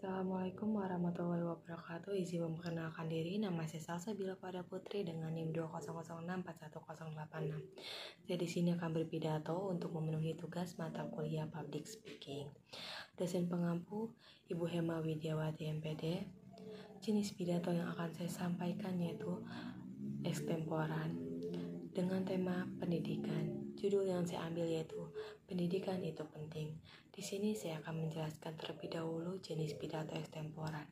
Assalamualaikum warahmatullahi wabarakatuh. Izin memperkenalkan diri, nama saya Salsa Bila Pada Putri dengan NIM 200641086. Saya di sini akan berpidato untuk memenuhi tugas mata kuliah Public Speaking. Dosen pengampu Ibu Hema Widiawati MPD. Jenis pidato yang akan saya sampaikan yaitu ekstemporan dengan tema pendidikan. Judul yang saya ambil yaitu pendidikan itu penting. Di sini saya akan menjelaskan terlebih dahulu jenis pidato ekstemporan.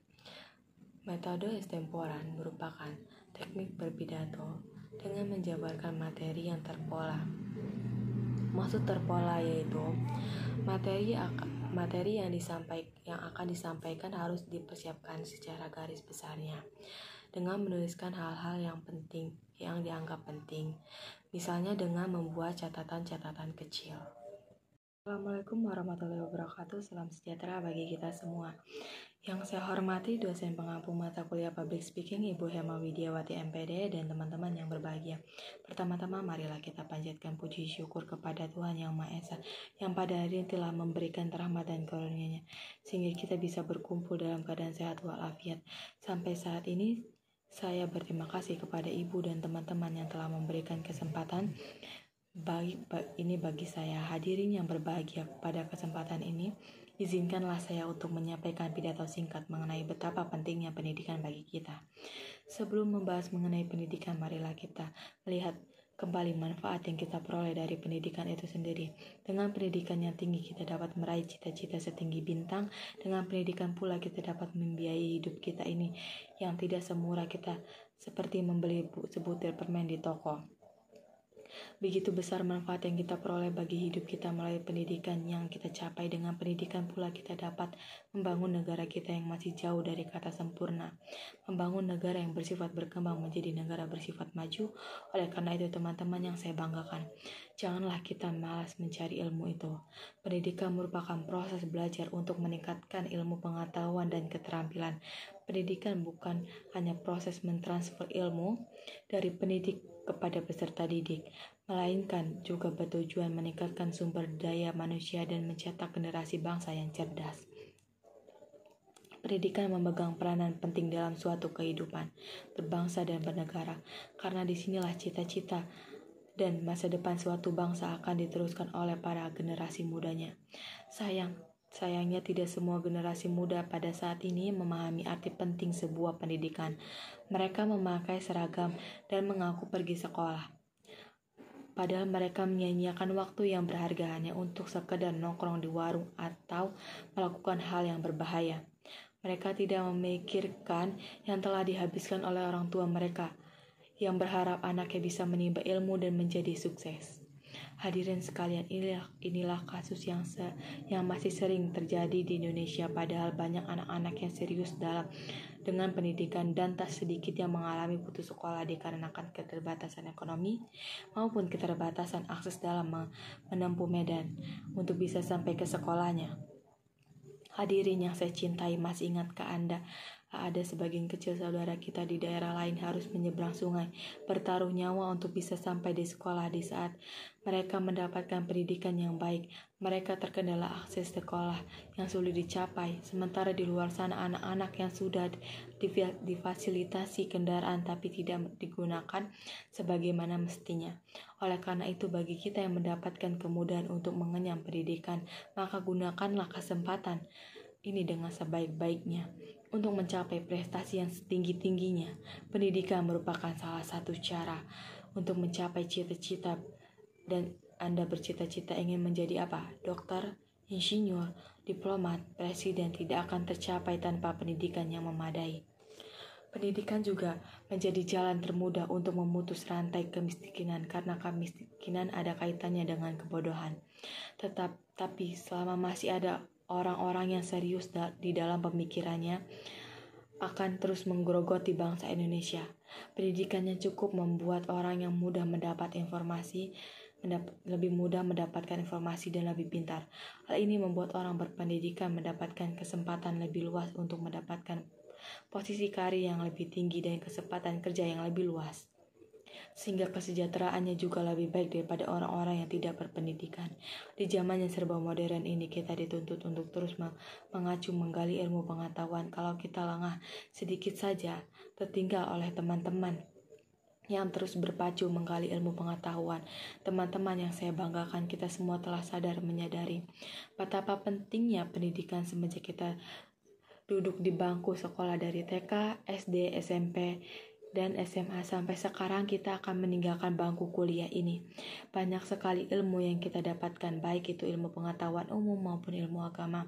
Metode ekstemporan merupakan teknik berpidato dengan menjabarkan materi yang terpola. Maksud terpola yaitu materi yang akan disampaikan harus dipersiapkan secara garis besarnya dengan menuliskan hal-hal yang penting yang dianggap penting, misalnya dengan membuat catatan-catatan kecil. Assalamualaikum warahmatullahi wabarakatuh. Salam sejahtera bagi kita semua. Yang saya hormati dosen pengampu mata kuliah Public Speaking Ibu Hema Widiawati MPD dan teman-teman yang berbahagia. Pertama-tama marilah kita panjatkan puji syukur kepada Tuhan Yang Maha Esa yang pada hari ini telah memberikan rahmat dan karunia-Nya sehingga kita bisa berkumpul dalam keadaan sehat walafiat. Sampai saat ini saya berterima kasih kepada Ibu dan teman-teman yang telah memberikan kesempatan bagi saya. Hadirin yang berbahagia, pada kesempatan ini izinkanlah saya untuk menyampaikan pidato singkat mengenai betapa pentingnya pendidikan bagi kita. Sebelum membahas mengenai pendidikan, marilah kita melihat kembali manfaat yang kita peroleh dari pendidikan itu sendiri. Dengan pendidikan yang tinggi kita dapat meraih cita-cita setinggi bintang. Dengan pendidikan pula kita dapat membiayai hidup kita ini yang tidak semurah kita seperti membeli sebutir permen di toko. Begitu besar manfaat yang kita peroleh bagi hidup kita melalui pendidikan yang kita capai. Dengan pendidikan pula kita dapat membangun negara kita yang masih jauh dari kata sempurna, membangun negara yang bersifat berkembang menjadi negara bersifat maju. Oleh karena itu teman-teman yang saya banggakan, janganlah kita malas mencari ilmu itu. Pendidikan merupakan proses belajar untuk meningkatkan ilmu pengetahuan dan keterampilan. Pendidikan bukan hanya proses mentransfer ilmu dari pendidik kepada peserta didik, melainkan juga bertujuan meningkatkan sumber daya manusia dan mencetak generasi bangsa yang cerdas. Pendidikan memegang peranan penting dalam suatu kehidupan berbangsa dan bernegara, karena disinilah cita-cita dan masa depan suatu bangsa akan diteruskan oleh para generasi mudanya. Sayangnya tidak semua generasi muda pada saat ini memahami arti penting sebuah pendidikan. Mereka memakai seragam dan mengaku pergi sekolah, padahal mereka menyia-nyiakan waktu yang berharga hanya untuk sekedar nongkrong di warung atau melakukan hal yang berbahaya. Mereka tidak memikirkan yang telah dihabiskan oleh orang tua mereka yang berharap anaknya bisa menimba ilmu dan menjadi sukses. Hadirin sekalian, inilah kasus yang masih sering terjadi di Indonesia, padahal banyak anak-anak yang serius dengan pendidikan dan tak sedikit yang mengalami putus sekolah dikarenakan keterbatasan ekonomi maupun keterbatasan akses dalam menempuh medan untuk bisa sampai ke sekolahnya. Hadirin yang saya cintai, masih ingatkah Anda ada sebagian kecil saudara kita di daerah lain harus menyeberang sungai, bertaruh nyawa untuk bisa sampai di sekolah. Di saat mereka mendapatkan pendidikan yang baik, mereka terkendala akses sekolah yang sulit dicapai. Sementara di luar sana anak-anak yang sudah difasilitasi kendaraan tapi tidak digunakan sebagaimana mestinya. Oleh karena itu bagi kita yang mendapatkan kemudahan untuk mengenyam pendidikan, maka gunakanlah kesempatan ini dengan sebaik-baiknya untuk mencapai prestasi yang setinggi-tingginya. Pendidikan merupakan salah satu cara untuk mencapai cita-cita. Dan Anda bercita-cita ingin menjadi apa? Dokter, insinyur, diplomat, presiden tidak akan tercapai tanpa pendidikan yang memadai. Pendidikan juga menjadi jalan termudah untuk memutus rantai kemiskinan, karena kemiskinan ada kaitannya dengan kebodohan. Tapi selama masih ada orang-orang yang serius di dalam pemikirannya, akan terus menggerogoti bangsa Indonesia. Pendidikannya cukup membuat orang yang lebih mudah mendapatkan informasi dan lebih pintar. Hal ini membuat orang berpendidikan mendapatkan kesempatan lebih luas untuk mendapatkan posisi karir yang lebih tinggi dan kesempatan kerja yang lebih luas. sehingga kesejahteraannya juga lebih baik daripada orang-orang yang tidak berpendidikan. Di zaman yang serba modern ini, kita dituntut untuk terus mengacu menggali ilmu pengetahuan. Kalau kita lengah sedikit saja, tertinggal oleh teman-teman yang terus berpacu menggali ilmu pengetahuan. Teman-teman yang saya banggakan, kita semua telah sadar menyadari betapa pentingnya pendidikan semenjak kita duduk di bangku sekolah dari TK, SD, SMP, dan SMA sampai sekarang kita akan meninggalkan bangku kuliah ini. Banyak sekali ilmu yang kita dapatkan, baik itu ilmu pengetahuan umum maupun ilmu agama.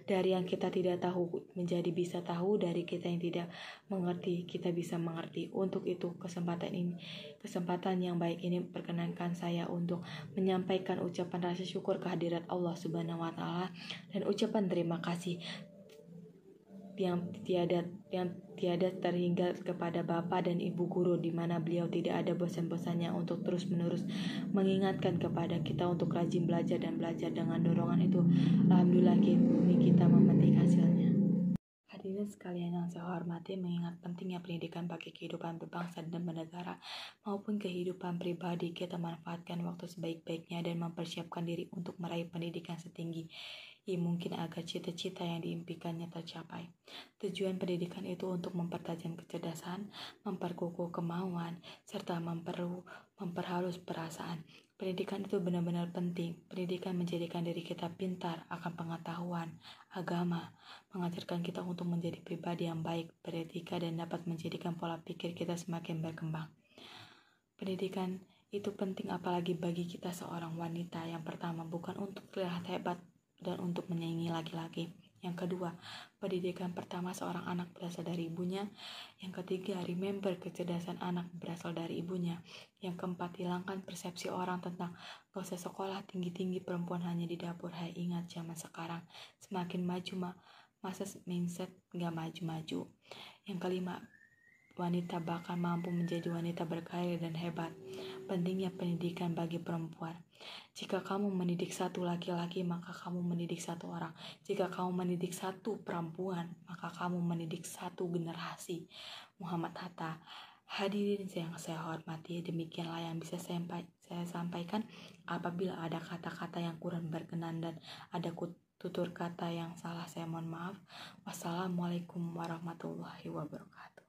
Dari yang kita tidak tahu menjadi bisa tahu, dari kita yang tidak mengerti kita bisa mengerti. Untuk itu kesempatan yang baik ini perkenankan saya untuk menyampaikan ucapan rasa syukur kehadirat Allah Subhanahu wa taala dan ucapan terima kasih yang tiada terhingga kepada Bapak dan Ibu guru, di mana beliau tidak ada bosan-bosannya untuk terus-menerus mengingatkan kepada kita untuk rajin belajar dan belajar. Dengan dorongan itu, alhamdulillah kini kita memetik hasilnya. Hadirin sekalian yang saya hormati, mengingat pentingnya pendidikan bagi kehidupan berbangsa dan bernegara maupun kehidupan pribadi, kita manfaatkan waktu sebaik-baiknya dan mempersiapkan diri untuk meraih pendidikan setinggi mungkin agar cita-cita yang diimpikannya tercapai. Tujuan pendidikan itu untuk mempertajam kecerdasan, memperkukuh kemauan, serta memperhalus perasaan. Pendidikan itu benar-benar penting. Pendidikan menjadikan diri kita pintar akan pengetahuan, agama, mengajarkan kita untuk menjadi pribadi yang baik, beretika, dan dapat menjadikan pola pikir kita semakin berkembang. Pendidikan itu penting apalagi bagi kita seorang wanita. Yang pertama, bukan untuk terlihat hebat dan untuk menyaingi laki-laki. Yang kedua, pendidikan pertama seorang anak berasal dari ibunya. Yang ketiga, remember kecerdasan anak berasal dari ibunya. Yang keempat, hilangkan persepsi orang tentang gak usah sekolah tinggi-tinggi, perempuan hanya di dapur. Hai, ingat zaman sekarang semakin maju masa mindset gak maju-maju. Yang kelima, wanita bahkan mampu menjadi wanita berkarir dan hebat. Pentingnya pendidikan bagi perempuan. Jika kamu mendidik satu laki-laki, maka kamu mendidik satu orang. Jika kamu mendidik satu perempuan, maka kamu mendidik satu generasi. Muhammad Hatta. Hadirin yang saya hormati, demikianlah yang bisa saya sampaikan. Apabila ada kata-kata yang kurang berkenan dan ada tutur kata yang salah, saya mohon maaf. Wassalamualaikum warahmatullahi wabarakatuh.